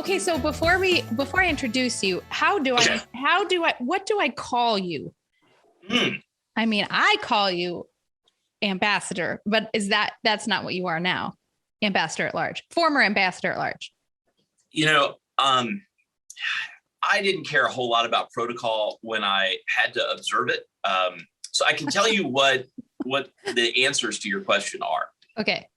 Okay, so before I introduce you, what do I call you? I mean, I call you ambassador, but that's not what you are now? Ambassador at large, former ambassador at large. I didn't care a whole lot about protocol when I had to observe it. So I can tell you what the answers to your question are. Okay.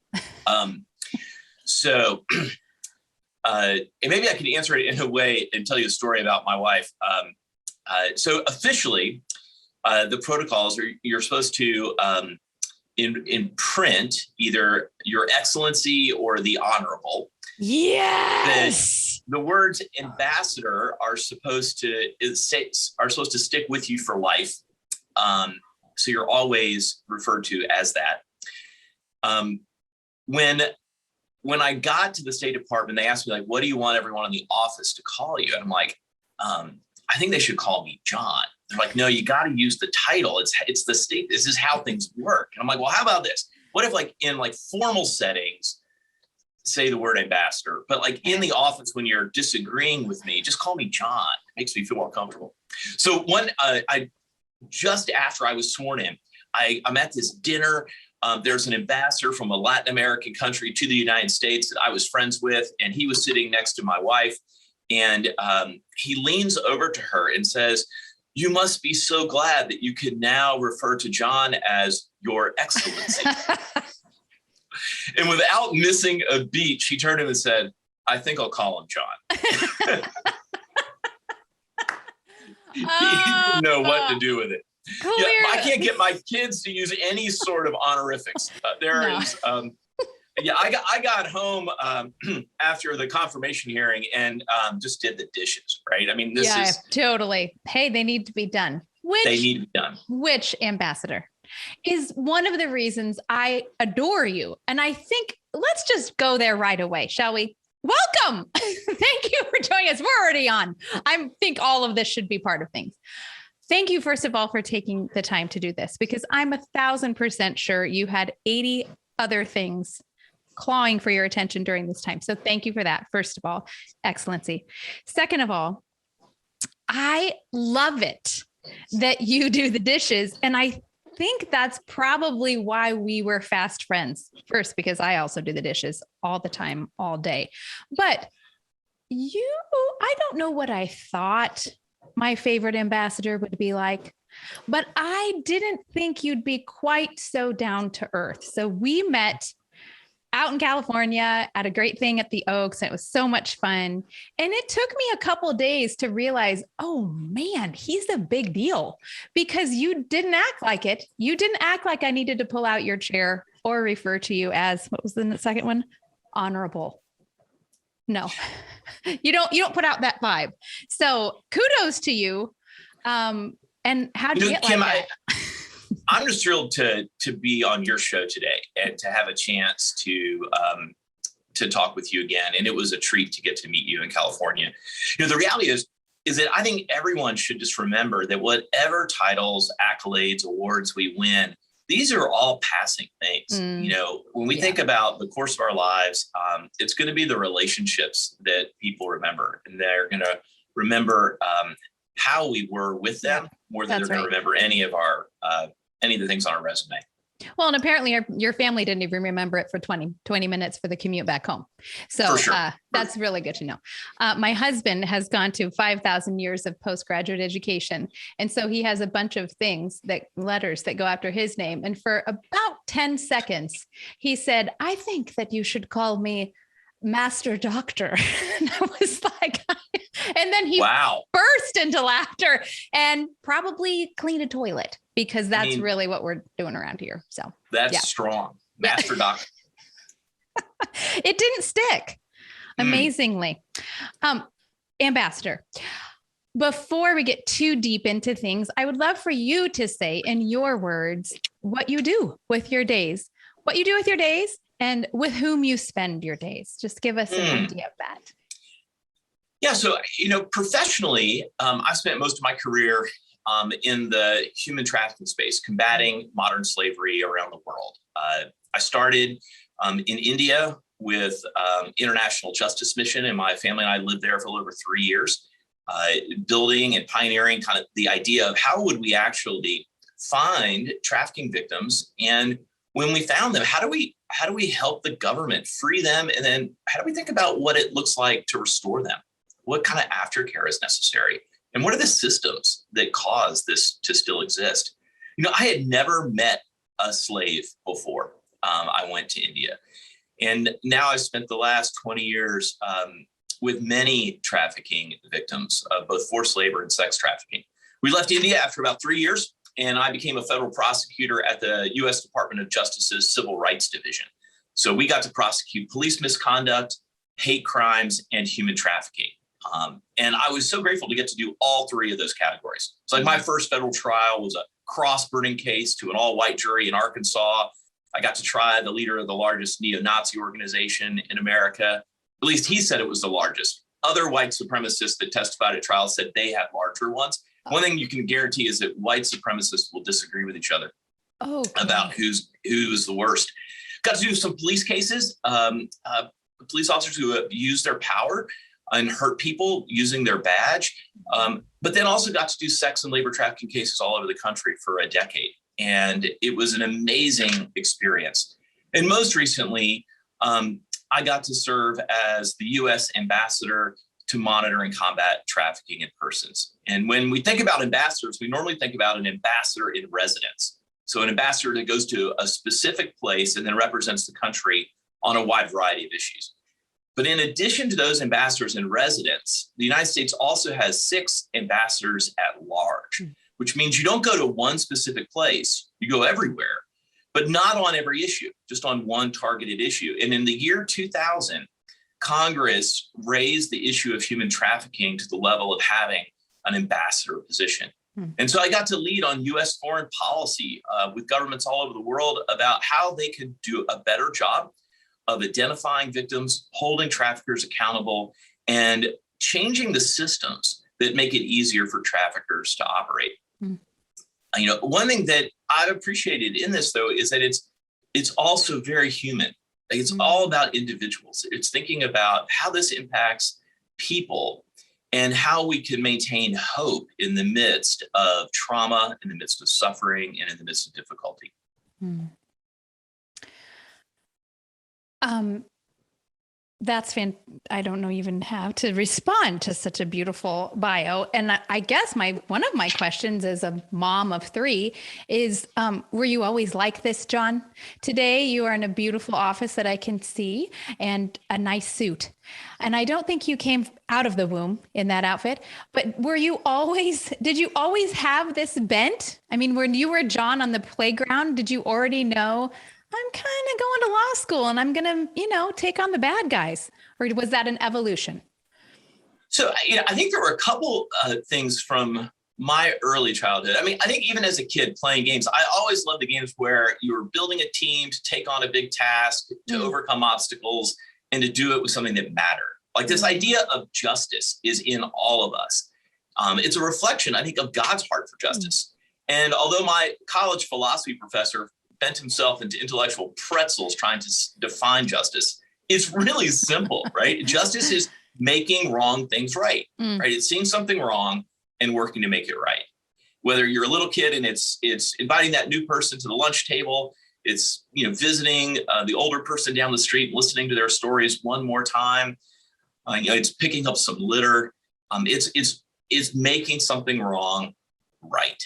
And maybe I can answer it in a way and tell you a story about my wife. So officially, the protocols are you're supposed to, in print, either Your Excellency or the Honorable. Yes. The words ambassador are supposed to stick with you for life. So you're always referred to as that. When I got to the State Department, they asked me, like, what do you want everyone in the office to call you? And I'm like, I think they should call me John. They're like, no, you got to use the title. It's the state. This is how things work. And I'm like, well, how about this? What if, like, in like formal settings, say the word ambassador, but like in the office when you're disagreeing with me, just call me John. It makes me feel more comfortable. So just after I was sworn in, I'm at this dinner. There's an ambassador from a Latin American country to the United States that I was friends with, and he was sitting next to my wife. And he leans over to her and says, "You must be so glad that you can now refer to John as Your Excellency." And without missing a beat, she turned to him and said, "I think I'll call him John." He didn't know what to do with it. Yeah, I can't get my kids to use any sort of honorifics. I got home after the confirmation hearing and just did the dishes, right? I mean, totally. Hey, they need to be done. Which ambassador is one of the reasons I adore you. And I think let's just go there right away, shall we? Welcome. Thank you for joining us. We're already on. I think all of this should be part of things. Thank you, first of all, for taking the time to do this, because I'm 1,000% sure you had 80 other things clawing for your attention during this time. So thank you for that. First of all, Excellency. Second of all, I love it that you do the dishes. And I think that's probably why we were fast friends. First, because I also do the dishes all the time, all day. But I don't know what I thought my favorite ambassador would be like, but I didn't think you'd be quite so down to earth. So we met out in California at a great thing at the Oaks, and it was so much fun. And it took me a couple of days to realize, oh man, he's a big deal, because you didn't act like it. You didn't act like I needed to pull out your chair or refer to you as, what was the second one? Honorable. No, you don't put out that vibe. So kudos to you. And how do you get Kim, like that? I'm just thrilled to be on your show today and to have a chance to talk with you again. And it was a treat to get to meet you in California. The reality is that I think everyone should just remember that whatever titles, accolades, awards we win, these are all passing things. When we think about the course of our lives, it's going to be the relationships that people remember, and they're going to remember how we were with them more than they're going to remember any of the things on our resume. Well, and apparently your family didn't even remember it for 20 minutes for the commute back home. So that's really good to know. My husband has gone to 5,000 years of postgraduate education. And so he has a bunch of letters that go after his name. And for about 10 seconds, he said, "I think that you should call me Master Doctor." And I was like, and then he burst into laughter and probably cleaned a toilet, because that's really what we're doing around here. So that's strong. Master Doctor. It didn't stick, amazingly. Ambassador, before we get too deep into things, I would love for you to say in your words what you do with your days, and with whom you spend your days. Just give us an idea of that. Yeah. So, professionally, I've spent most of my career in the human trafficking space, combating modern slavery around the world. I started in India, with International Justice Mission, and my family and I lived there for a little over 3 years, building and pioneering kind of the idea of how would we actually find trafficking victims, and when we found them, how do we help the government free them, and then how do we think about what it looks like to restore them? What kind of aftercare is necessary, and what are the systems that cause this to still exist? I had never met a slave before I went to India, and now I've spent the last 20 years with many trafficking victims of both forced labor and sex trafficking. We left India after about 3 years, and I became a federal prosecutor at the U.S. Department of Justice's Civil Rights Division. So we got to prosecute police misconduct, hate crimes, and human trafficking. And I was so grateful to get to do all three of those categories. So like my first federal trial was a cross-burning case to an all-white jury in Arkansas. I got to try the leader of the largest neo-Nazi organization in America. At least he said it was the largest. Other white supremacists that testified at trial said they had larger ones. One thing you can guarantee is that white supremacists will disagree with each other about who's the worst. Got to do some police cases, police officers who have used their power and hurt people using their badge, but then also got to do sex and labor trafficking cases all over the country for a decade. And it was an amazing experience. And most recently, I got to serve as the U.S. ambassador to monitor and combat trafficking in persons. And when we think about ambassadors, we normally think about an ambassador in residence. So an ambassador that goes to a specific place and then represents the country on a wide variety of issues. But in addition to those ambassadors in residence, the United States also has 6 ambassadors at large, which means you don't go to one specific place, you go everywhere, but not on every issue, just on one targeted issue. And in the year 2000, Congress raised the issue of human trafficking to the level of having an ambassador position. And so I got to lead on U.S. foreign policy with governments all over the world about how they could do a better job of identifying victims, holding traffickers accountable, and changing the systems that make it easier for traffickers to operate. One thing that I've appreciated in this, though, is that it's also very human. Like it's all about individuals. It's thinking about how this impacts people and how we can maintain hope in the midst of trauma, in the midst of suffering, and in the midst of difficulty. That's I don't know even how to respond to such a beautiful bio. And I guess one of my questions as a mom of 3 is, were you always like this, John? Today you are in a beautiful office that I can see and a nice suit. And I don't think you came out of the womb in that outfit, but did you always have this bent? I mean, when you were John on the playground, did you already know I'm kind of going to law school and I'm going to, take on the bad guys? Or was that an evolution? So, I think there were a couple things from my early childhood. I mean, I think even as a kid playing games, I always loved the games where you were building a team to take on a big task, to overcome obstacles, and to do it with something that mattered. Like this idea of justice is in all of us. It's a reflection, I think, of God's heart for justice. And although my college philosophy professor bent himself into intellectual pretzels trying to define justice, it's really simple, right? Justice is making wrong things right, right? It's seeing something wrong and working to make it right. Whether you're a little kid and it's inviting that new person to the lunch table, it's visiting the older person down the street, listening to their stories one more time. It's picking up some litter. It's making something wrong right.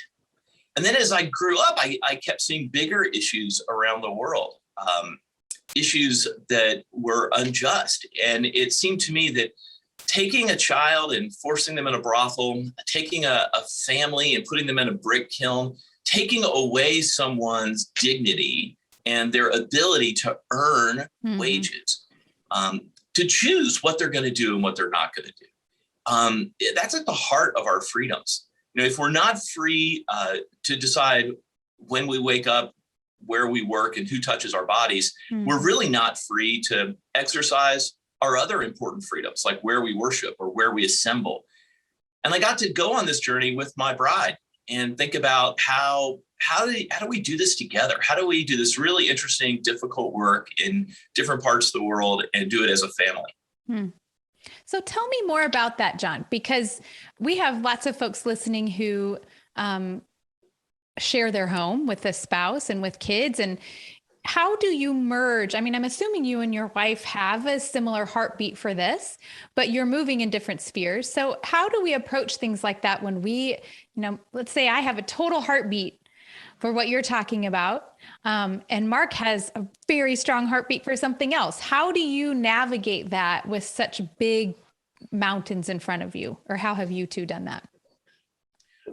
And then as I grew up, I kept seeing bigger issues around the world, issues that were unjust. And it seemed to me that taking a child and forcing them in a brothel, taking a family and putting them in a brick kiln, taking away someone's dignity and their ability to earn wages, to choose what they're going to do and what they're not going to do. That's at the heart of our freedoms. If we're not free to decide when we wake up, where we work, and who touches our bodies, we're really not free to exercise our other important freedoms, like where we worship or where we assemble. And I got to go on this journey with my bride. and think about how do we do this together? How do we do this really interesting, difficult work in different parts of the world and do it as a family? So tell me more about that, John, because we have lots of folks listening who share their home with a spouse and with kids. And how do you merge? I mean, I'm assuming you and your wife have a similar heartbeat for this, but you're moving in different spheres. So how do we approach things like that when we, let's say I have a total heartbeat for what you're talking about, and Mark has a very strong heartbeat for something else. How do you navigate that with such big mountains in front of you? Or how have you two done that?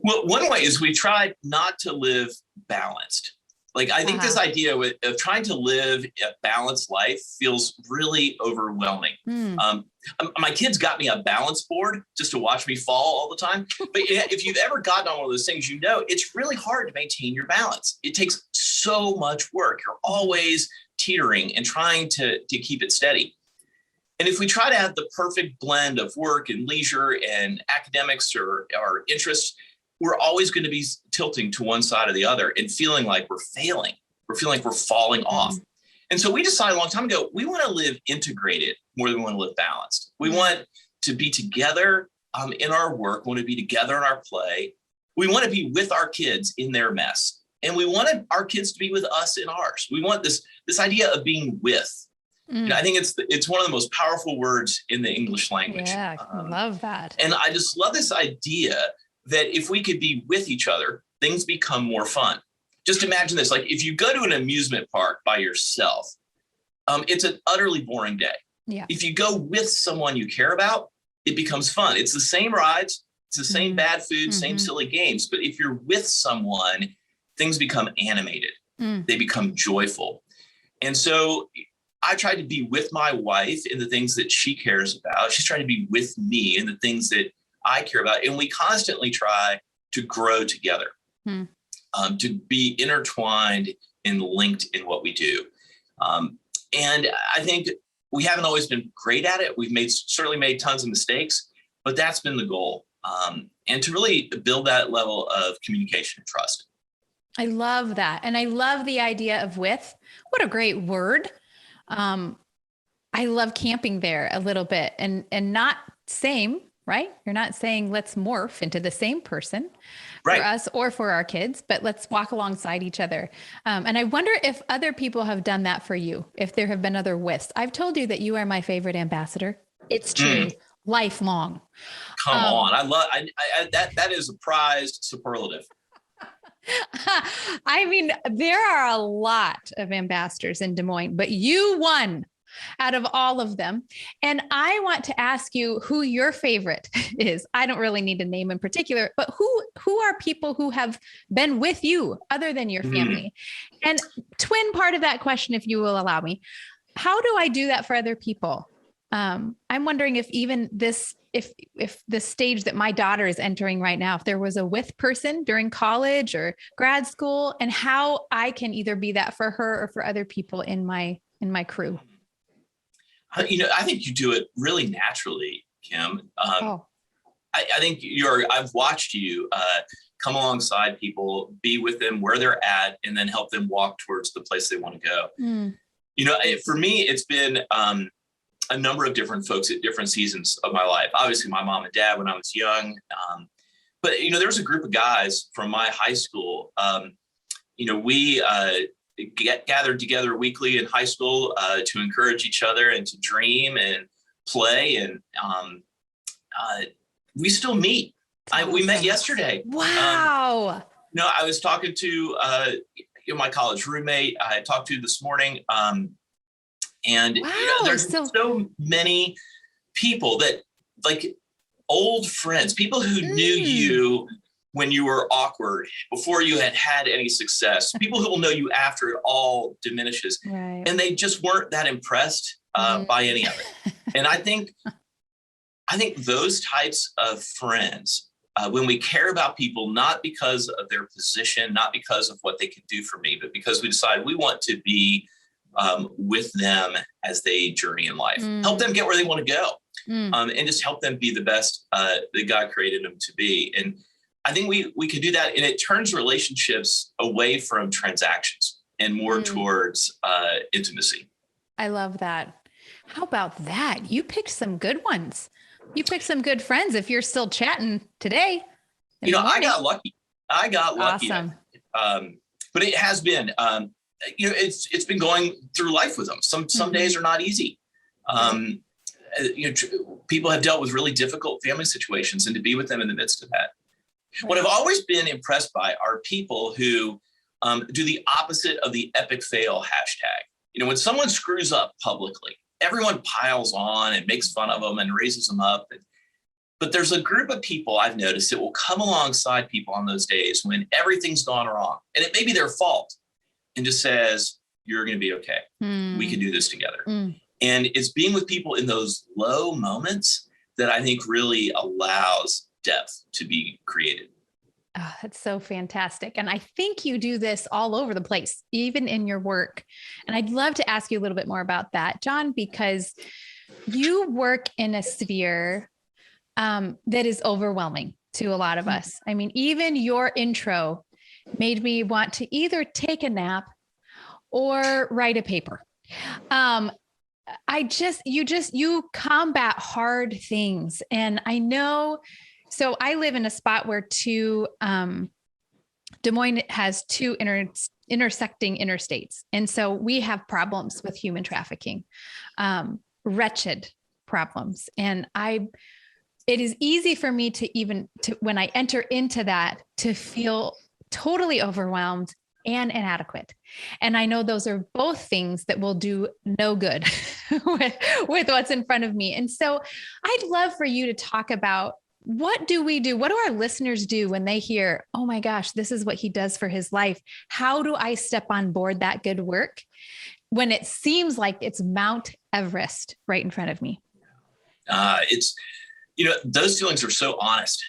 Well, one way is we try not to live balanced. Like, I think this idea of trying to live a balanced life feels really overwhelming. My kids got me a balance board just to watch me fall all the time. But if you've ever gotten on one of those things, it's really hard to maintain your balance. It takes so much work. You're always teetering and trying to keep it steady. And if we try to have the perfect blend of work and leisure and academics or interests, we're always going to be tilting to one side or the other and feeling like we're failing. We're feeling like we're falling off. And so we decided a long time ago, we want to live integrated more than we want to live balanced. We want to be together in our work. We want to be together in our play. We want to be with our kids in their mess. And we want our kids to be with us in ours. We want this idea of being with. I think it's one of the most powerful words in the English language. Yeah, I love that. And I just love this idea that if we could be with each other, things become more fun. Just imagine this, like if you go to an amusement park by yourself, it's an utterly boring day. Yeah. If you go with someone you care about, it becomes fun. It's the same rides, it's the same bad food, same silly games. But if you're with someone, things become animated. They become joyful. And so I try to be with my wife in the things that she cares about. She's trying to be with me in the things that I care about. And we constantly try to grow together, to be intertwined and linked in what we do. And I think we haven't always been great at it. We've certainly made tons of mistakes, but that's been the goal. And to really build that level of communication and trust. I love that. And I love the idea of with. What a great word. I love camping there a little bit and not same, right? You're not saying let's morph into the same person for us or for our kids, but let's walk alongside each other. And I wonder if other people have done that for you, if there have been other withs. I've told you that you are my favorite ambassador. It's true. Lifelong. Come on. That is a prized superlative. I mean, there are a lot of ambassadors in Des Moines, but you won out of all of them. And I want to ask you who your favorite is. I don't really need a name in particular, but who are people who have been with you other than your family? And twin part of that question, if you will allow me, how do I do that for other people? I'm wondering if even this, if the stage that my daughter is entering right now, if there was a with person during college or grad school, and how I can either be that for her or for other people in my crew. I think you do it really naturally, Kim. I think I've watched you come alongside people, be with them where they're at, and then help them walk towards the place they want to go. For me, it's been a number of different folks at different seasons of my life. Obviously, my mom and dad when I was young. But there was a group of guys from my high school. We gathered together weekly in high school to encourage each other and to dream and play. And we still meet. We met yesterday. Wow. I was talking to my college roommate I talked to this morning. And there's so many people that like old friends, people who knew you when you were awkward, before you had any success, people who will know you after it all diminishes. Right. And they just weren't that impressed by any of it. And I think those types of friends, when we care about people, not because of their position, not because of what they can do for me, but because we decide we want to be with them as they journey in life, help them get where they want to go, and just help them be the best that God created them to be. And I think we could do that, and it turns relationships away from transactions and more towards intimacy. I love that. How about that? You picked some good ones. You picked some good friends. If you're still chatting today, I got lucky. Awesome. But it has been, it's been going through life with them. Some days are not easy. People have dealt with really difficult family situations, and to be with them in the midst of that. Right. What I've always been impressed by are people who do the opposite of the epic fail hashtag. When someone screws up publicly, everyone piles on and makes fun of them and raises them up. But there's a group of people I've noticed that will come alongside people on those days when everything's gone wrong, and it may be their fault, and just says, you're going to be okay. We can do this together. And it's being with people in those low moments that I think really allows depth to be created. Oh, that's so fantastic. And I think you do this all over the place, even in your work. And I'd love to ask you a little bit more about that, John, because you work in a sphere that is overwhelming to a lot of us. I mean, even your intro made me want to either take a nap or write a paper. You combat hard things. And I know, so I live in a spot where Des Moines has two intersecting interstates. And so we have problems with human trafficking, wretched problems. And it is easy for me to when I enter into that, to feel totally overwhelmed and inadequate. And I know those are both things that will do no good with what's in front of me. And so I'd love for you to talk about, what do we do? What do our listeners do when they hear, oh my gosh, this is what he does for his life? How do I step on board that good work when it seems like it's Mount Everest right in front of me? Those feelings are so honest.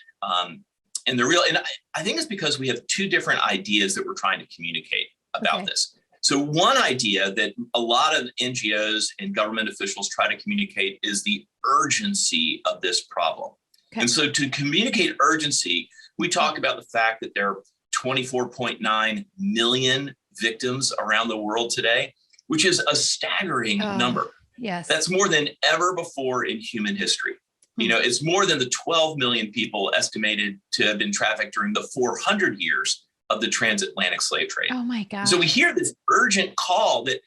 And they're real. And I think it's because we have two different ideas that we're trying to communicate about this. So one idea that a lot of NGOs and government officials try to communicate is the urgency of this problem. Okay. And so to communicate urgency, we talk about the fact that there are 24.9 million victims around the world today, which is a staggering number. Yes. That's more than ever before in human history. It's more than the 12 million people estimated to have been trafficked during the 400 years of the transatlantic slave trade. Oh my God. So we hear this urgent call that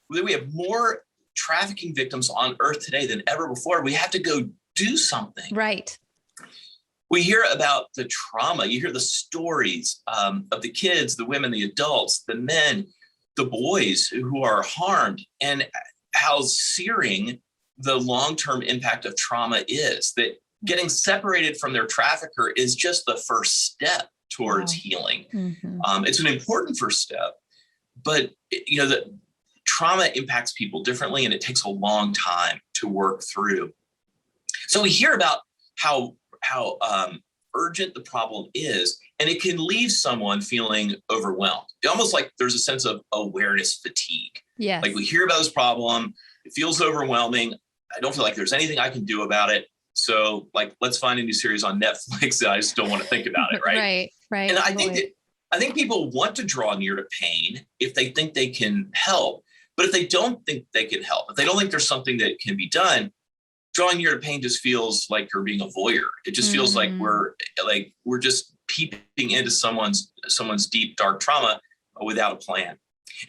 we have more trafficking victims on earth today than ever before. We have to go do something. Right. We hear about the trauma. You hear the stories of the kids, the women, the adults, the men, the boys who are harmed, and how searing the long-term impact of trauma is. That getting separated from their trafficker is just the first step towards healing. It's an important first step, but the trauma impacts people differently, and it takes a long time to work through. So we hear about how urgent the problem is, and it can leave someone feeling overwhelmed. Almost like there's a sense of awareness fatigue. Yeah. Like we hear about this problem, it feels overwhelming. I don't feel like there's anything I can do about it. So let's find a new series on Netflix that I just don't want to think about it. Right. Right. And I think people want to draw near to pain if they think they can help. But if they don't think they can help, if they don't think there's something that can be done, drawing near to pain just feels like you're being a voyeur. It just feels like we're just peeping into someone's deep, dark trauma without a plan.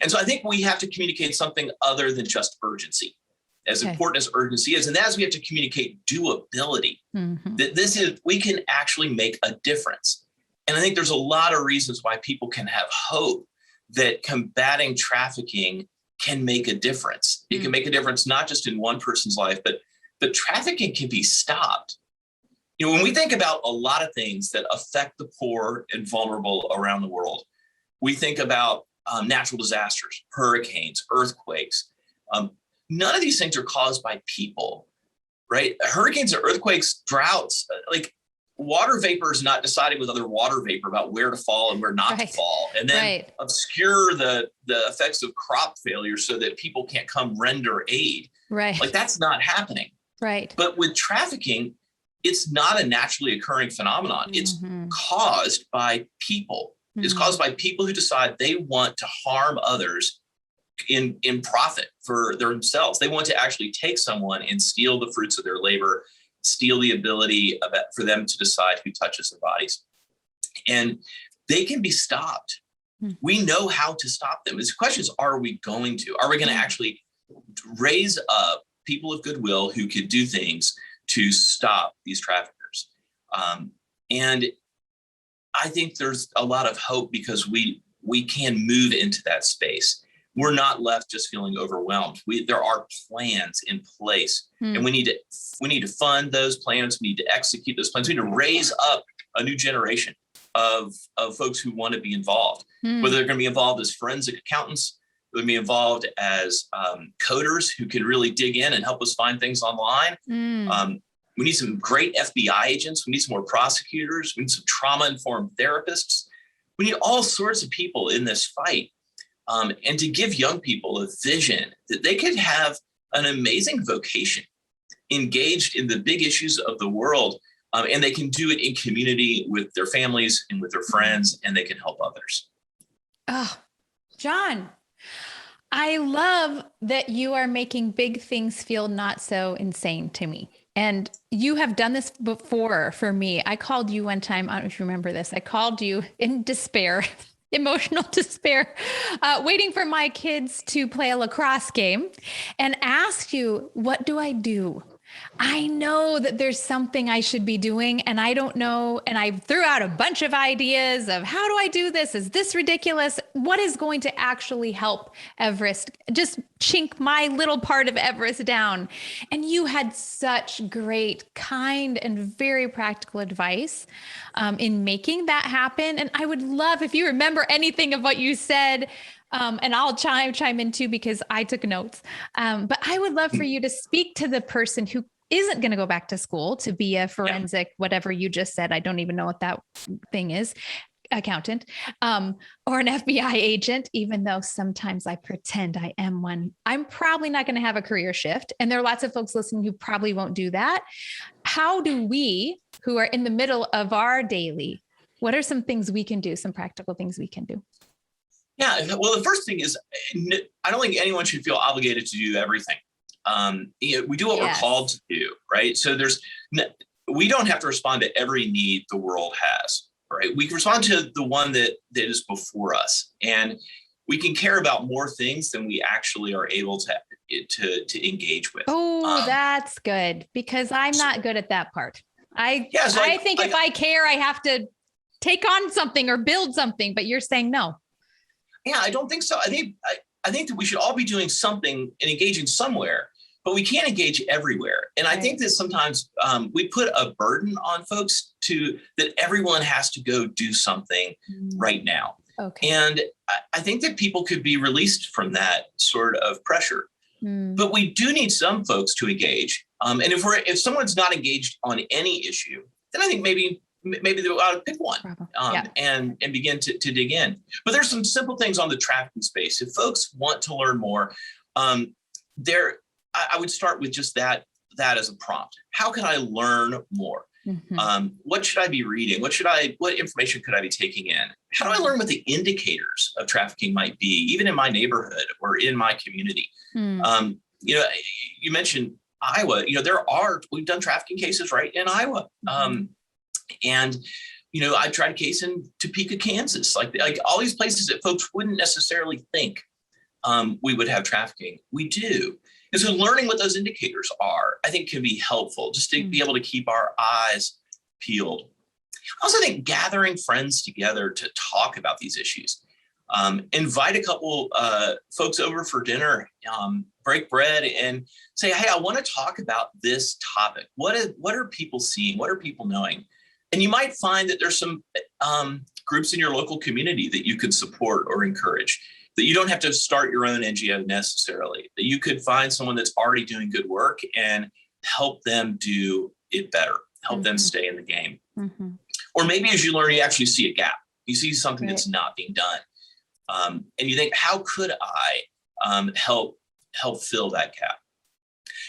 And so I think we have to communicate something other than just urgency, as important as urgency is. And that is, we have to communicate doability, that we can actually make a difference. And I think there's a lot of reasons why people can have hope that combating trafficking can make a difference. It can make a difference not just in one person's life, but trafficking can be stopped. When we think about a lot of things that affect the poor and vulnerable around the world, we think about natural disasters, hurricanes, earthquakes. None of these things are caused by people, right? Hurricanes or earthquakes, droughts, water vapor is not deciding with other water vapor about where to fall and where not to fall, and then obscure the effects of crop failure so that people can't come render aid. Right. That's not happening. Right. But with trafficking, it's not a naturally occurring phenomenon. It's caused by people. It's caused by people who decide they want to harm others in profit for themselves. They want to actually take someone and steal the fruits of their labor, steal the ability for them to decide who touches their bodies. And they can be stopped. We know how to stop them. The question is, are we going to? Are we going to actually raise up people of goodwill who could do things to stop these traffickers? And I think there's a lot of hope because we can move into that space. We're not left just feeling overwhelmed. There are plans in place, and we need to fund those plans. We need to execute those plans. We need to raise up a new generation of folks who want to be involved, whether they're going to be involved as forensic accountants, they're going to be involved as coders who can really dig in and help us find things online. We need some great FBI agents. We need some more prosecutors. We need some trauma-informed therapists. We need all sorts of people in this fight. And to give young people a vision that they could have an amazing vocation engaged in the big issues of the world. And they can do it in community with their families and with their friends, and they can help others. Oh, John, I love that you are making big things feel not so insane to me. And you have done this before for me. I called you one time. I don't know if you remember this. I called you in despair, emotional despair, waiting for my kids to play a lacrosse game and asked you, what do I do? I know that there's something I should be doing and I don't know. And I threw out a bunch of ideas of how do I do this? Is this ridiculous? What is going to actually help Everest? Just chink my little part of Everest down. And you had such great, kind, and very practical advice in making that happen. And I would love if you remember anything of what you said. And I'll chime in too, because I took notes. But I would love for you to speak to the person who isn't going to go back to school to be a forensic, whatever you just said. I don't even know what that thing is, accountant, or an FBI agent, even though sometimes I pretend I am one. I'm probably not going to have a career shift. And there are lots of folks listening who probably won't do that. How do we, who are in the middle of our daily, what are some things we can do, some practical things we can do? Yeah, well, the first thing is, I don't think anyone should feel obligated to do everything. We do what we're called to do, right? So we don't have to respond to every need the world has, right? We can respond to the one that is before us, and we can care about more things than we actually are able to engage with. Oh, that's good, because I'm not good at that part. I think if I care, I have to take on something or build something, but you're saying no. Yeah, I don't think so. I think that we should all be doing something and engaging somewhere, but we can't engage everywhere. And I think that sometimes we put a burden on folks that everyone has to go do something right now. Okay. And I think that people could be released from that sort of pressure. But we do need some folks to engage. And if someone's not engaged on any issue, then I think maybe they ought to pick one and begin to dig in. But there's some simple things on the trafficking space. If folks want to learn more, I would start with just that as a prompt. How can I learn more? What should I be reading? What information could I be taking in? How do I learn what the indicators of trafficking might be, even in my neighborhood or in my community? You mentioned Iowa. We've done trafficking cases right in Iowa. And I tried a case in Topeka, Kansas, like all these places that folks wouldn't necessarily think we would have trafficking. We do. And so learning what those indicators are, I think, can be helpful just to be able to keep our eyes peeled. I also think gathering friends together to talk about these issues. Invite a couple folks over for dinner, break bread and say, hey, I want to talk about this topic. What are people seeing? What are people knowing? And you might find that there's some groups in your local community that you could support or encourage, that you don't have to start your own NGO necessarily, that you could find someone that's already doing good work and help them do it better, help them stay in the game. Or maybe as you learn, you actually see a gap. You see something that's not being done. And you think, how could I help fill that gap?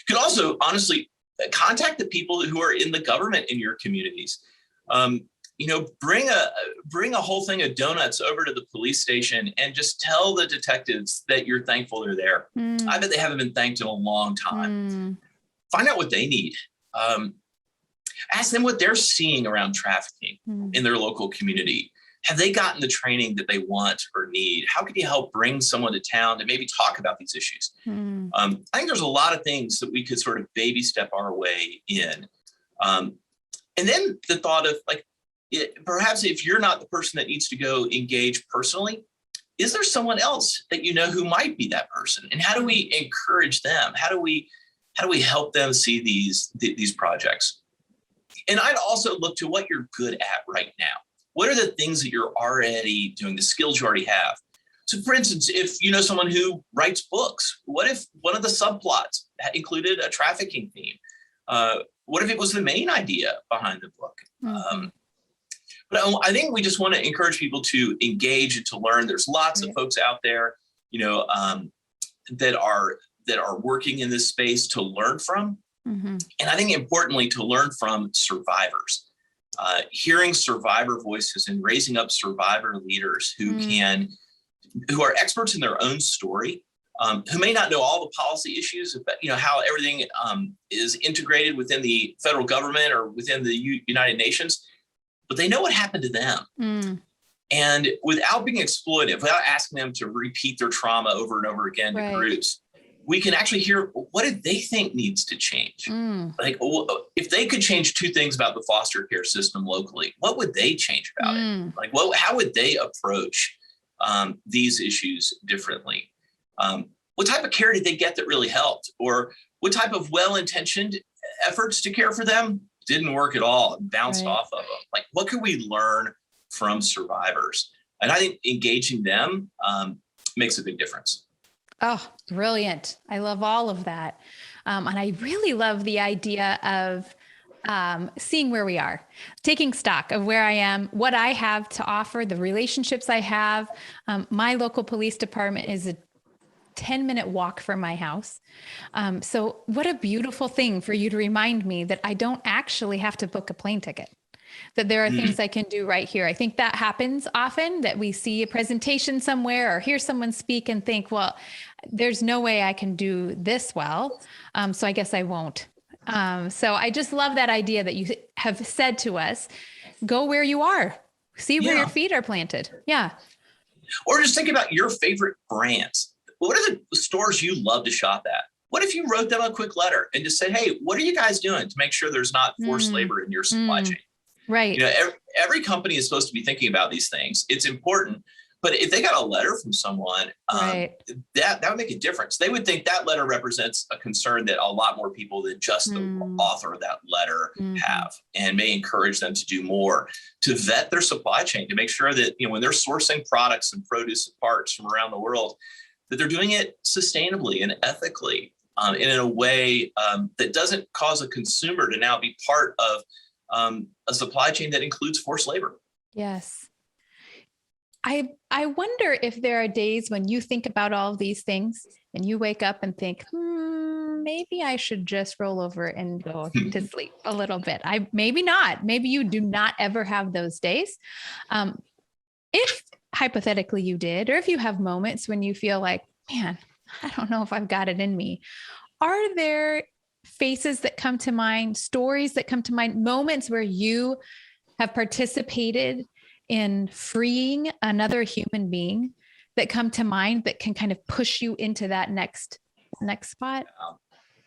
You could also honestly contact the people who are in the government in your communities. Bring a whole thing of donuts over to the police station and just tell the detectives that you're thankful they're there. I bet they haven't been thanked in a long time. Find out what they need. Ask them what they're seeing around trafficking in their local community. Have they gotten the training that they want or need? How can you help bring someone to town to maybe talk about these issues? I think there's a lot of things that we could sort of baby step our way in. And then the thought of perhaps if you're not the person that needs to go engage personally, is there someone else that you know who might be that person? And how do we encourage them? How do we help them see these projects? And I'd also look to what you're good at right now. What are the things that you're already doing, the skills you already have? So for instance, if you know someone who writes books, what if one of the subplots included a trafficking theme? What if it was the main idea behind the book? But I think we just want to encourage people to engage and to learn. There's lots of folks out there, that are working in this space to learn from. And I think importantly, to learn from survivors. Hearing survivor voices and raising up survivor leaders who are experts in their own story, who may not know all the policy issues, but how everything is integrated within the federal government or within the United Nations, but they know what happened to them. And without being exploitive, without asking them to repeat their trauma over and over again to groups, we can actually hear, what do they think needs to change? Like, if they could change two things about the foster care system locally, what would they change about it? Like, how would they approach these issues differently? What type of care did they get that really helped? Or what type of well-intentioned efforts to care for them didn't work at all and bounced off of them? Like, what can we learn from survivors? And I think engaging them makes a big difference. Oh, brilliant. I love all of that. And I really love the idea of seeing where we are, taking stock of where I am, what I have to offer, the relationships I have. My local police department is a 10-minute walk from my house. So what a beautiful thing for you to remind me that I don't actually have to book a plane ticket, that there are things I can do right here. I think that happens often, that we see a presentation somewhere or hear someone speak and think, well, there's no way I can do this well. So I guess I won't. So I just love that idea that you have said to us, go where you are, see where your feet are planted. Yeah. Or just think about your favorite brands. What are the stores you love to shop at? What if you wrote them a quick letter and just said, hey, what are you guys doing to make sure there's not forced labor in your supply chain? Right. Every company is supposed to be thinking about these things. It's important. But if they got a letter from someone, that would make a difference. They would think that letter represents a concern that a lot more people than just the author of that letter have, and may encourage them to do more, to vet their supply chain, to make sure that when they're sourcing products and produce and parts from around the world, that they're doing it sustainably and ethically, and in a way that doesn't cause a consumer to now be part of a supply chain that includes forced labor. Yes. I wonder if there are days when you think about all of these things and you wake up and think, maybe I should just roll over and go to sleep a little bit. Maybe not. Maybe you do not ever have those days. If hypothetically you did, or if you have moments when you feel like, man, I don't know if I've got it in me. Are there faces that come to mind, stories that come to mind, moments where you have participated in freeing another human being that come to mind that can kind of push you into that next spot?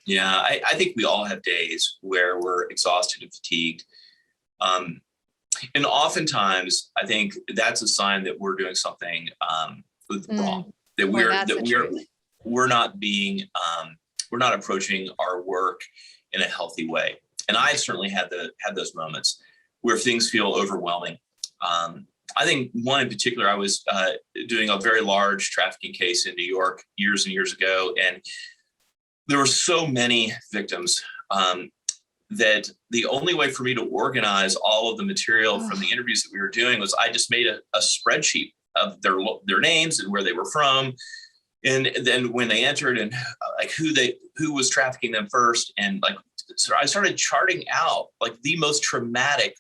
Yeah, I think we all have days where we're exhausted and fatigued. And oftentimes I think that's a sign that we're doing something wrong, that we're not approaching our work in a healthy way. And I certainly had those moments where things feel overwhelming. I think one in particular, I was doing a very large trafficking case in New York years and years ago, and there were so many victims that the only way for me to organize all of the material from the interviews that we were doing was I just made a spreadsheet of their names and where they were from, and then when they entered and like who was trafficking them first, and like I started charting out like the most traumatic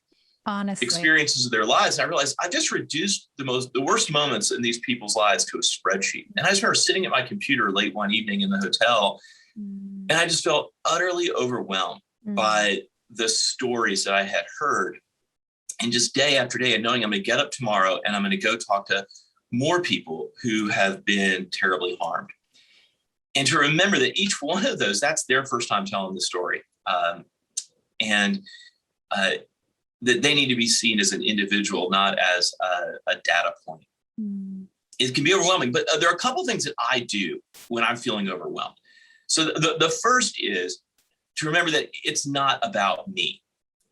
experiences of their lives. And I realized I just reduced the worst moments in these people's lives to a spreadsheet. And I just remember sitting at my computer late one evening in the hotel, and I just felt utterly overwhelmed by the stories that I had heard. And just day after day, and knowing I'm going to get up tomorrow and I'm going to go talk to more people who have been terribly harmed. And to remember that each one of those, that's their first time telling the story. And that they need to be seen as an individual, not as a data point. It can be overwhelming, but there are a couple of things that I do when I'm feeling overwhelmed. So the first is to remember that it's not about me.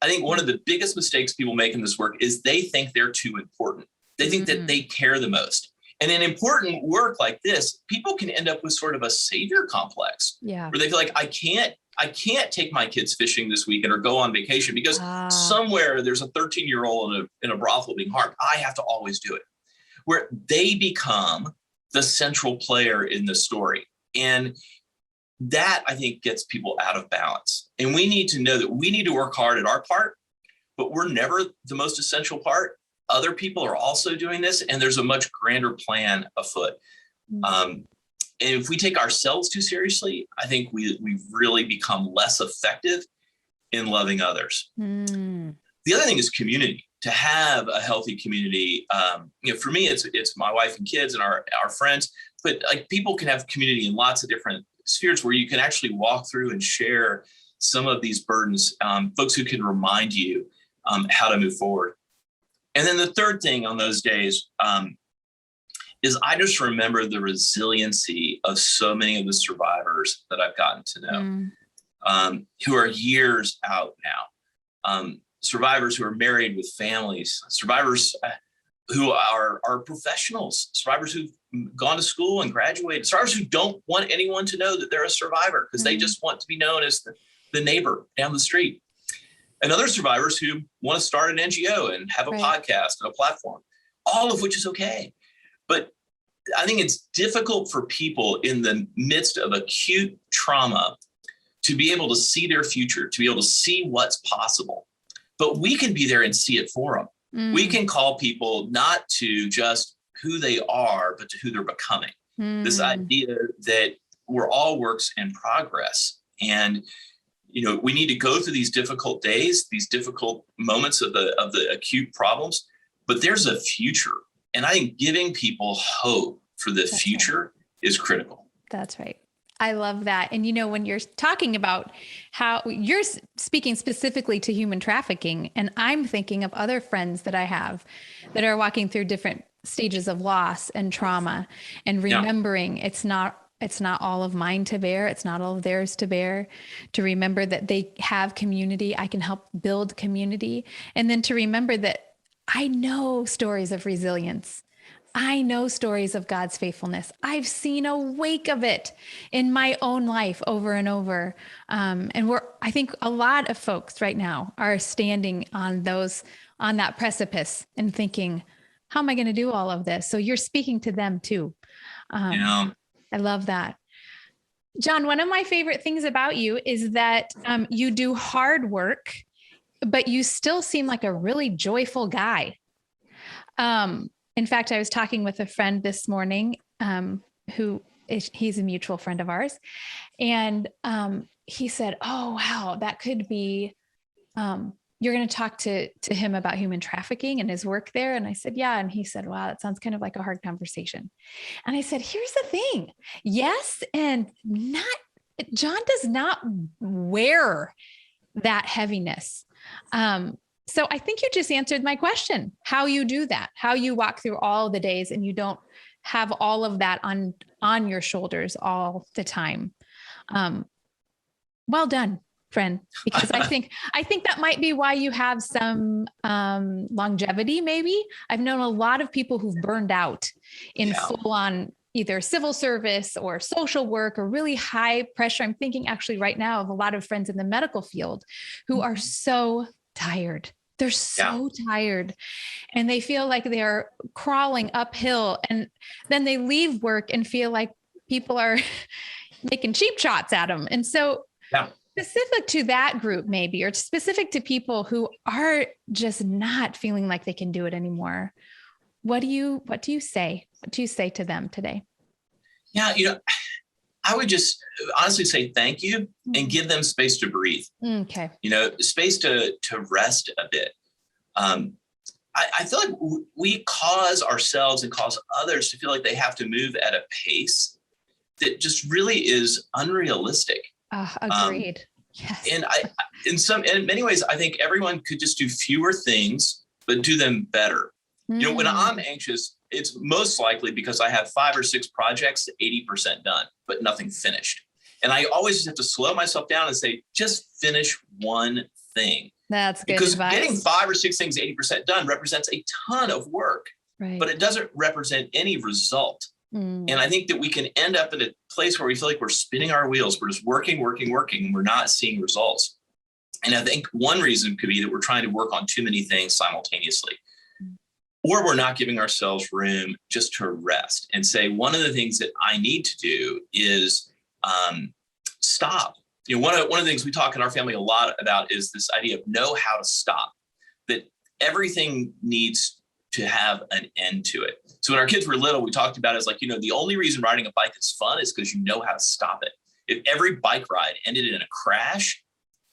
I think one of the biggest mistakes people make in this work is they think they're too important. They think that they care the most. And in important work like this, people can end up with sort of a savior complex, where they feel like I can't take my kids fishing this weekend or go on vacation because somewhere there's a 13-year-old in a brothel being harmed. I have to always do it. Where they become the central player in the story. And that, I think, gets people out of balance. And we need to know that we need to work hard at our part, but we're never the most essential part. Other people are also doing this, and there's a much grander plan afoot. And if we take ourselves too seriously, I think we've really become less effective in loving others. The other thing is community. To have a healthy community, for me, it's my wife and kids and our friends, but like people can have community in lots of different spheres where you can actually walk through and share some of these burdens, folks who can remind you how to move forward. And then the third thing on those days is I just remember the resiliency of so many of the survivors that I've gotten to know, who are years out now. Survivors who are married with families, survivors who are professionals, survivors who've gone to school and graduated, survivors who don't want anyone to know that they're a survivor because they just want to be known as the neighbor down the street. And other survivors who want to start an NGO and have a podcast and a platform, all of which is okay. But I think it's difficult for people in the midst of acute trauma to be able to see their future, to be able to see what's possible. But we can be there and see it for them. We can call people not to just who they are, but to who they're becoming. This idea that we're all works in progress. And, we need to go through these difficult days, these difficult moments of the acute problems, but there's a future. And I think giving people hope for the future is critical. That's right. I love that. And, when you're talking about how you're speaking specifically to human trafficking, and I'm thinking of other friends that I have that are walking through different stages of loss and trauma and remembering it's not all of mine to bear. It's not all of theirs to bear, to remember that they have community. I can help build community. And then to remember that I know stories of resilience. I know stories of God's faithfulness. That seen a wake of it in my own life over and over. And I think a lot of folks right now are standing on that precipice and thinking, how am I going to do all of this? So you're speaking to them too. I love that. John, one of my favorite things about you is that you do hard work, but you still seem like a really joyful guy. In fact, I was talking with a friend this morning he's a mutual friend of ours. And he said, oh, wow, that could be, you're going to talk to him about human trafficking and his work there. And I said, yeah. And he said, wow, that sounds kind of like a hard conversation. And I said, here's the thing. Yes. And John does not wear that heaviness. So I think you just answered my question, how you do that, how you walk through all the days and you don't have all of that on your shoulders all the time. Well done, friend, because I think that might be why you have some longevity. Maybe I've known a lot of people who've burned out in full on either civil service or social work or really high pressure. I'm thinking actually right now of a lot of friends in the medical field who are so tired. They're so tired and they feel like they're crawling uphill, and then they leave work and feel like people are making cheap shots at them. And so specific to that group, maybe, or specific to people who are just not feeling like they can do it anymore. What do you say? What do you say to them today? Yeah, I would just honestly say thank you and give them space to breathe. Okay. Space to rest a bit. I feel like we cause ourselves and cause others to feel like they have to move at a pace that just really is unrealistic. Agreed. Yes. And in many ways, I think everyone could just do fewer things, but do them better. When I'm anxious, it's most likely because I have 5 or 6 projects, 80% done, but nothing finished. And I always just have to slow myself down and say, just finish one thing. That's good because advice. Getting 5 or 6 things 80% done represents a ton of work, but it doesn't represent any result. And I think that we can end up in a place where we feel like we're spinning our wheels. We're just working, and we're not seeing results. And I think one reason could be that we're trying to work on too many things simultaneously. Or we're not giving ourselves room just to rest and say, one of the things that I need to do is stop. One of the things we talk in our family a lot about is this idea of know how to stop, that everything needs to have an end to it. So when our kids were little, we talked about it as like, the only reason riding a bike is fun is because you know how to stop it. If every bike ride ended in a crash,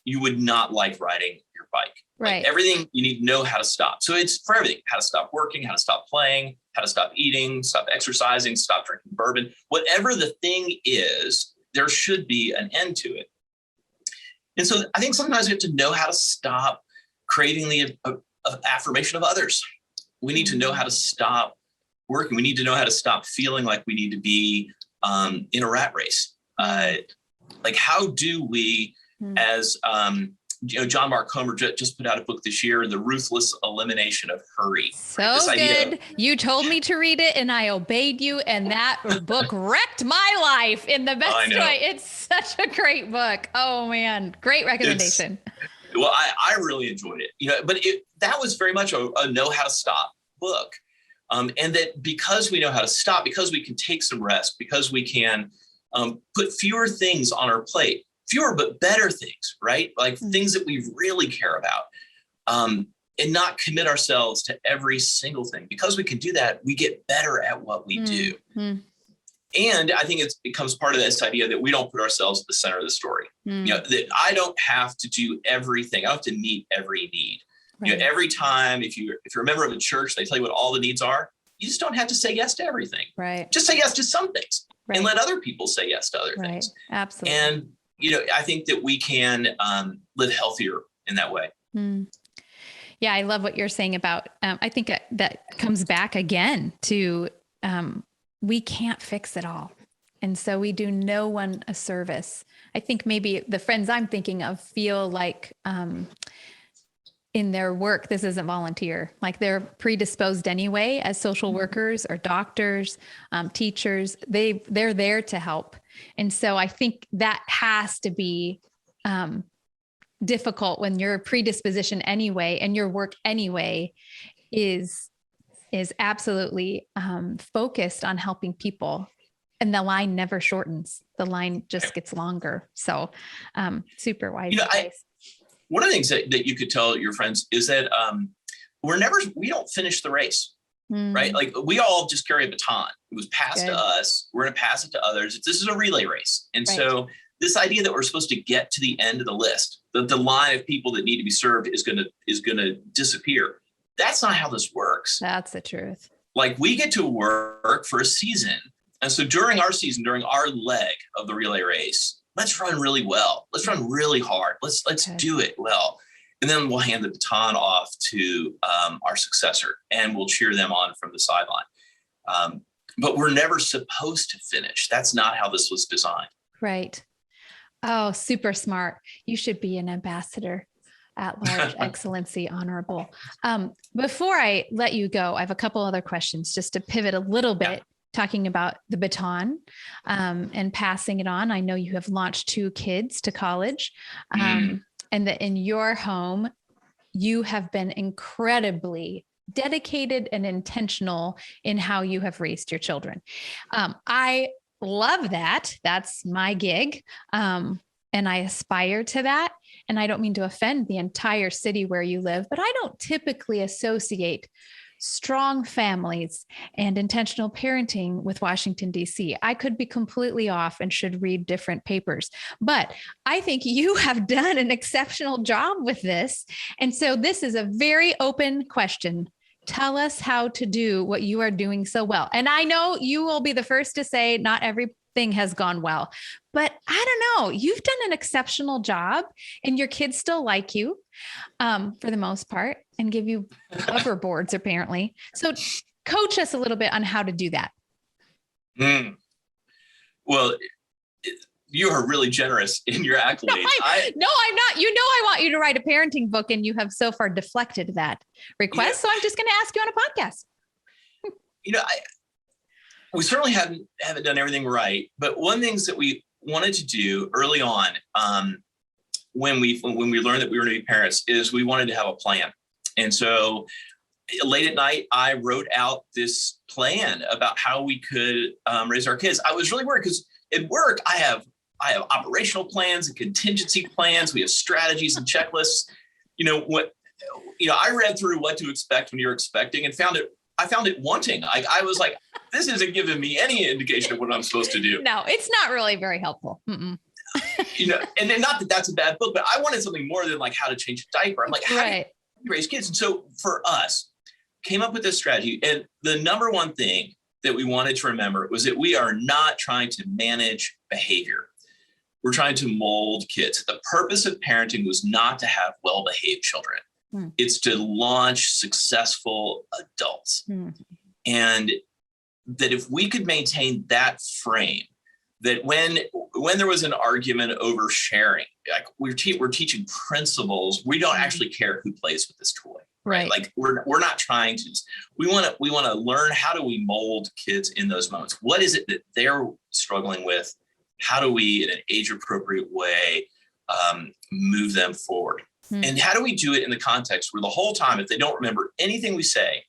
you would not like riding your bike. Right. Like everything you need to know how to stop. So it's for everything, how to stop working, how to stop playing, how to stop eating, stop exercising, stop drinking bourbon, whatever the thing is, there should be an end to it. And so I think sometimes we have to know how to stop craving the affirmation of others. We need to know how to stop working. We need to know how to stop feeling like we need to be in a rat race. Like how do we, as John Mark Comer just put out a book this year, The Ruthless Elimination of Hurry. So good. You told me to read it and I obeyed you. And that book wrecked my life in the best way. It's such a great book. Oh man. Great recommendation. Well, I really enjoyed it, but that was very much a know how to stop book. And that because we know how to stop, because we can take some rest, because we can put fewer things on our plate, fewer but better things, right? Like things that we really care about, and not commit ourselves to every single thing. Because we can do that, we get better at what we do. And I think it becomes part of this idea that we don't put ourselves at the center of the story. That I don't have to do everything. I don't have to meet every need. Right. Every time, if you're a member of a church, they tell you what all the needs are. You just don't have to say yes to everything. Right. Just say yes to some things, and let other people say yes to other things. Absolutely. And I think that we can live healthier in that way. Yeah, I love what you're saying about. I think that comes back again to we can't fix it all, and so we do no one a service. I think maybe the friends I'm thinking of feel like in their work, this isn't volunteer, like they're predisposed anyway as social workers or doctors, teachers, they're there to help. And so I think that has to be difficult when your predisposition anyway, and your work anyway is absolutely focused on helping people. And the line never shortens. The line just gets longer. So super wise advice. One of the things that you could tell your friends is that we don't finish the race, right? Like we all just carry a baton. It was passed to us. We're going to pass it to others. This is a relay race. And so this idea that we're supposed to get to the end of the list, that the line of people that need to be served is going to disappear. That's not how this works. That's the truth. Like we get to work for a season. And so during our season, during our leg of the relay race, let's run really well. Let's run really hard. Let's do it well. And then we'll hand the baton off to our successor and we'll cheer them on from the sideline. But we're never supposed to finish. That's not how this was designed. Right. Oh, super smart. You should be an ambassador at large, excellency, honorable. Before I let you go, I have a couple other questions just to pivot a little bit. Talking about the baton and passing it on. I know you have launched 2 kids to college and that in your home, you have been incredibly dedicated and intentional in how you have raised your children. I love that. That's my gig. and I aspire to that. And I don't mean to offend the entire city where you live, but I don't typically associate strong families and intentional parenting with Washington, D.C. I could be completely off and should read different papers, but I think you have done an exceptional job with this. And so this is a very open question. Tell us how to do what you are doing so well. And I know you will be the first to say not everything has gone well, but I don't know, you've done an exceptional job and your kids still like you for the most part and give you hoverboards apparently. So coach us a little bit on how to do that. Well, you are really generous in your accolades. No, I'm not. You know, I want you to write a parenting book and you have so far deflected that request. So I'm just going to ask you on a podcast. We certainly haven't done everything right, but one of the things that we wanted to do early on, when we learned that we were going to be parents, is we wanted to have a plan. And so late at night, I wrote out this plan about how we could raise our kids. I was really worried because at work, I have operational plans and contingency plans. We have strategies and checklists. I read through what to expect when you're expecting and I found it wanting. I was like, this isn't giving me any indication of what I'm supposed to do. No, it's not really very helpful. And then not that that's a bad book, but I wanted something more than like how to change a diaper. I'm like, how do you raise kids? And so for us, came up with this strategy. And the number one thing that we wanted to remember was that we are not trying to manage behavior. We're trying to mold kids. The purpose of parenting was not to have well-behaved children. It's to launch successful adults. And that if we could maintain that frame, that when there was an argument over sharing, like we're teaching principles, we don't actually care who plays with this toy. Right. Like we're not trying to, we want to learn, how do we mold kids in those moments? What is it that they're struggling with? How do we, in an age appropriate way, move them forward? And how do we do it in the context where the whole time, if they don't remember anything we say,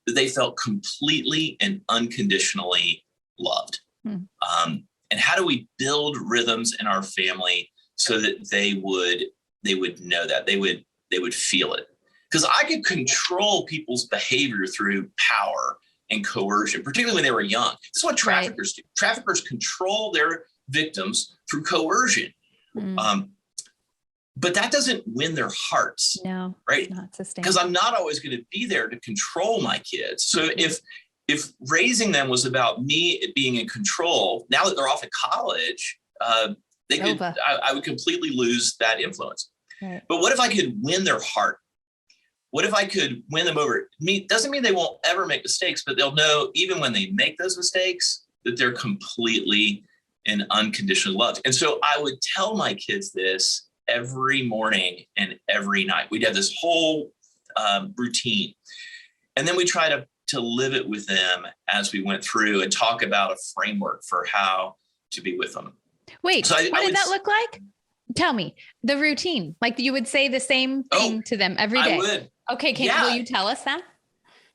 that they felt completely and unconditionally loved? And how do we build rhythms in our family so that they would know that, they would feel it? Because I could control people's behavior through power and coercion, particularly when they were young. This is what traffickers do. Traffickers control their victims through coercion. But that doesn't win their hearts. No, right? Not sustainable. Because I'm not always going to be there to control my kids. So if raising them was about me being in control, now that they're off at college, I would completely lose that influence. Right. But what if I could win their heart? What if I could win them over? Doesn't mean they won't ever make mistakes, but they'll know even when they make those mistakes that they're completely and unconditionally loved. And so I would tell my kids this every morning and every night. We'd have this whole routine. And then we try to live it with them as we went through and talk about a framework for how to be with them. Wait, so what did that look like? Tell me the routine. Like you would say the same thing to them every day. I would. Okay. Will you tell us that?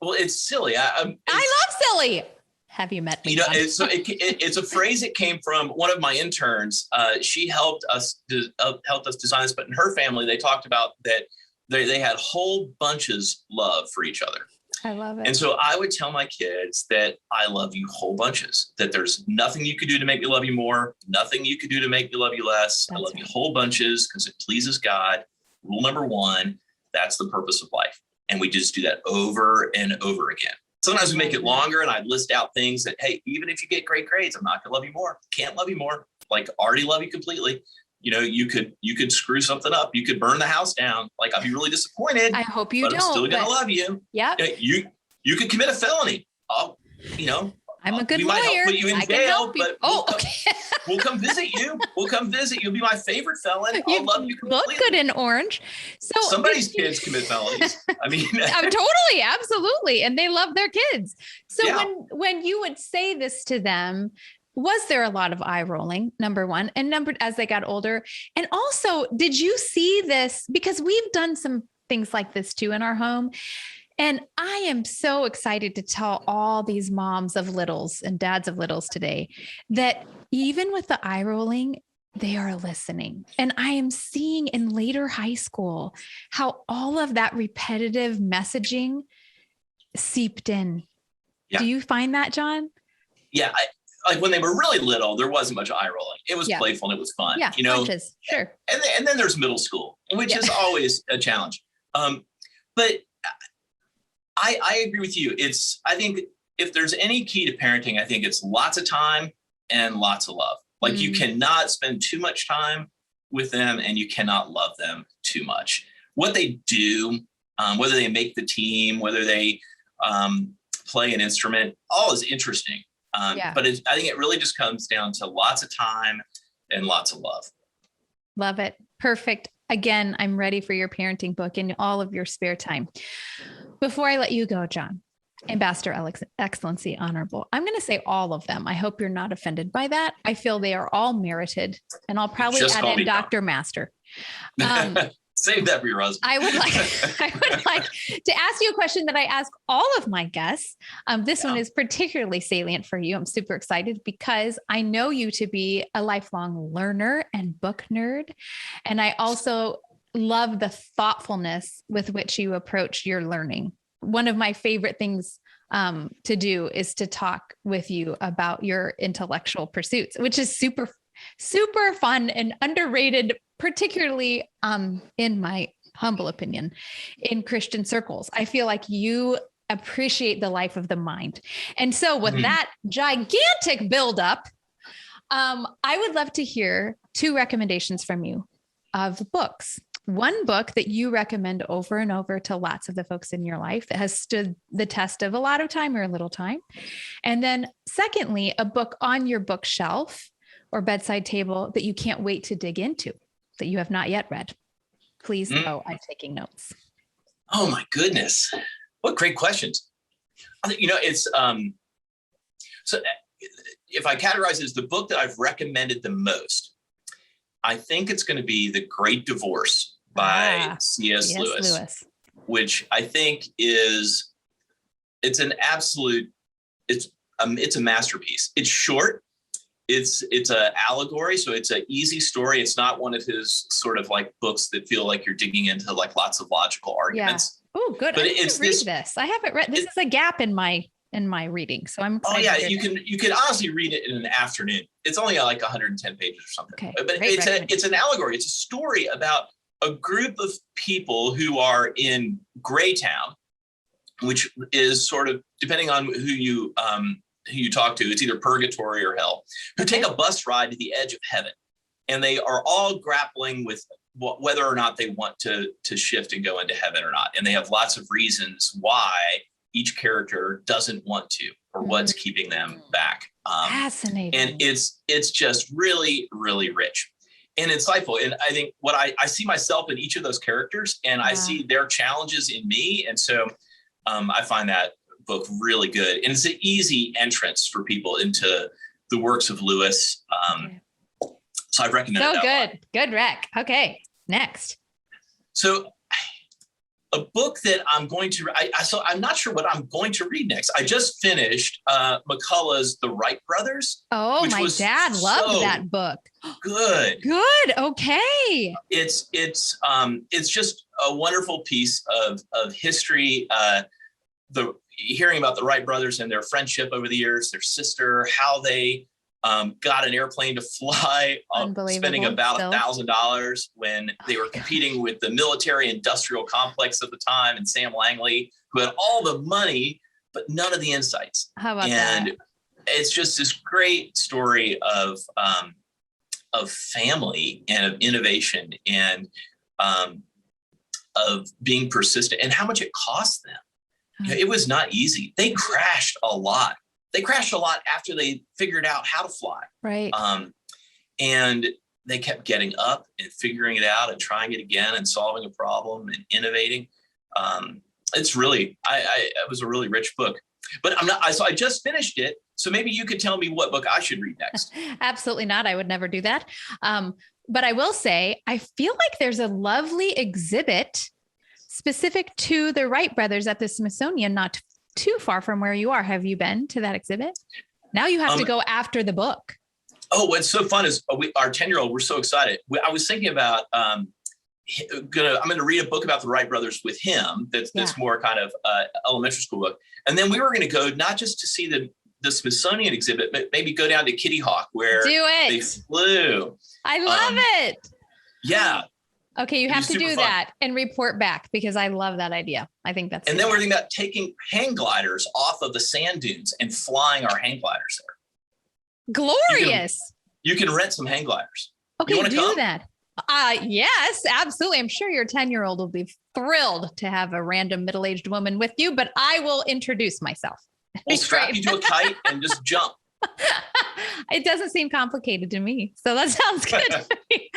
Well, it's silly. I love silly. Have you met me? It's a phrase that came from one of my interns. She helped us design this, but in her family, they talked about that they had whole bunches love for each other. I love it. And so I would tell my kids that I love you whole bunches, that there's nothing you could do to make me love you more, nothing you could do to make me love you less. I love you whole bunches because it pleases God. Rule number one, that's the purpose of life. And we just do that over and over again. Sometimes we make it longer and I list out things that, hey, even if you get great grades, I'm not going to love you more. Can't love you more. Like already love you completely. You could screw something up. You could burn the house down. Like I'd be really disappointed. I hope you don't. I'm still going to love you. Yeah. You could commit a felony. I'm a good we lawyer. Might help put you in jail, but okay. We'll come visit you. We'll come visit. You'll be my favorite felon. I'll love you completely. Look good in orange. So somebody's kids commit felonies. I mean, totally, absolutely, and they love their kids. So when you would say this to them, was there a lot of eye rolling? Number one, and as they got older, and also, did you see this? Because we've done some things like this too in our home. And I am so excited to tell all these moms of littles and dads of littles today that even with the eye rolling, they are listening. And I am seeing in later high school how all of that repetitive messaging seeped in. Yeah. Do you find that, John? Yeah. Like when they were really little, there wasn't much eye rolling. It was playful and it was fun. Yeah, punches. Sure. And then there's middle school, which is always a challenge. But I agree with you. I think if there's any key to parenting, I think it's lots of time and lots of love. Like you cannot spend too much time with them and you cannot love them too much. What they do, whether they make the team, whether they play an instrument, all is interesting. But I think it really just comes down to lots of time and lots of love. Love it. Perfect. Again, I'm ready for your parenting book in all of your spare time. Before I let you go, John, Ambassador Excellency Honorable, I'm going to say all of them. I hope you're not offended by that. I feel they are all merited, and I'll probably add in Dr. Master. Save that for your husband. I would like to ask you a question that I ask all of my guests. This one is particularly salient for you. I'm super excited because I know you to be a lifelong learner and book nerd. And I also love the thoughtfulness with which you approach your learning. One of my favorite things to do is to talk with you about your intellectual pursuits, which is super, super fun and underrated, particularly in my humble opinion, in Christian circles. I feel like you appreciate the life of the mind. And so with that gigantic buildup, I would love to hear 2 recommendations from you of books. One book that you recommend over and over to lots of the folks in your life that has stood the test of a lot of time or a little time. And then secondly, a book on your bookshelf or bedside table that you can't wait to dig into, that you have not yet read. Please know I'm taking notes. Oh my goodness. What great questions. It's, so if I categorize it as the book that I've recommended the most, I think it's going to be The Great Divorce by C.S. Lewis, which I think it's a masterpiece. It's short. It's an allegory, so it's an easy story. It's not one of his sort of like books that feel like you're digging into like lots of logical arguments. Yeah. Oh, good. But I need to read this. I haven't read. This is a gap in my reading, so I'm excited. Oh yeah, you can honestly read it in an afternoon. It's only like 110 pages or something. Okay. But it's an allegory. It's a story about a group of people who are in Greytown, which is sort of, depending on who you talk to, it's either purgatory or hell, who take a bus ride to the edge of heaven. And they are all grappling with whether or not they want to shift and go into heaven or not. And they have lots of reasons why each character doesn't want to, or what's keeping them back. Fascinating. And it's just really, really rich and insightful. And I think what I see myself in each of those characters, and I see their challenges in me. And so I find that book really good. And it's an easy entrance for people into the works of Lewis. So I've recommended that. So good. One. Good rec. Okay. Next. So a book that I'm going to, so I'm not sure what I'm going to read next. I just finished McCullough's The Wright Brothers. Oh, my dad loved that book. Good. Good. Okay. It's just a wonderful piece of history. Hearing about the Wright brothers and their friendship over the years, their sister, how they got an airplane to fly, spending about $1,000 when they were competing with the military industrial complex of the time, and Sam Langley, who had all the money, but none of the insights. How about that? And it's just this great story of family and of innovation and of being persistent and how much it cost them. It was not easy. They crashed a lot. They crashed a lot after they figured out how to fly. Right. And they kept getting up and figuring it out and trying it again and solving a problem and innovating. It's really, it was a really rich book. But so I just finished it. So maybe you could tell me what book I should read next. Absolutely not. I would never do that. But I will say, I feel like there's a lovely exhibit specific to the Wright brothers at the Smithsonian, not too far from where you are. Have you been to that exhibit? Now you have to go after the book. Oh, what's so fun is our 10-year-old, we're so excited. I was thinking about, I'm going to read a book about the Wright brothers with him. That's more kind of elementary school book. And then we were going to go not just to see the Smithsonian exhibit, but maybe go down to Kitty Hawk where they flew. I love it. Yeah. Okay, you have to do that and report back because I love that idea. I think that's. And then we're thinking about taking hang gliders off of the sand dunes and flying our hang gliders there. Glorious. You can rent some hang gliders. Okay, do that. Yes, absolutely. I'm sure your 10-year-old will be thrilled to have a random middle-aged woman with you, but I will introduce myself. We'll strap you to a kite and just jump. It doesn't seem complicated to me. So that sounds good to me.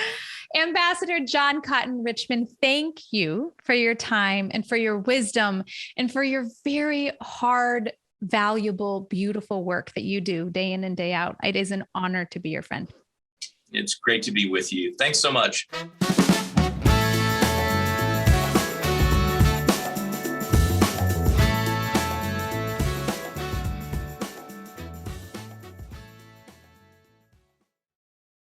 Ambassador John Cotton Richmond, thank you for your time and for your wisdom and for your very hard, valuable, beautiful work that you do day in and day out. It is an honor to be your friend. It's great to be with you. Thanks so much.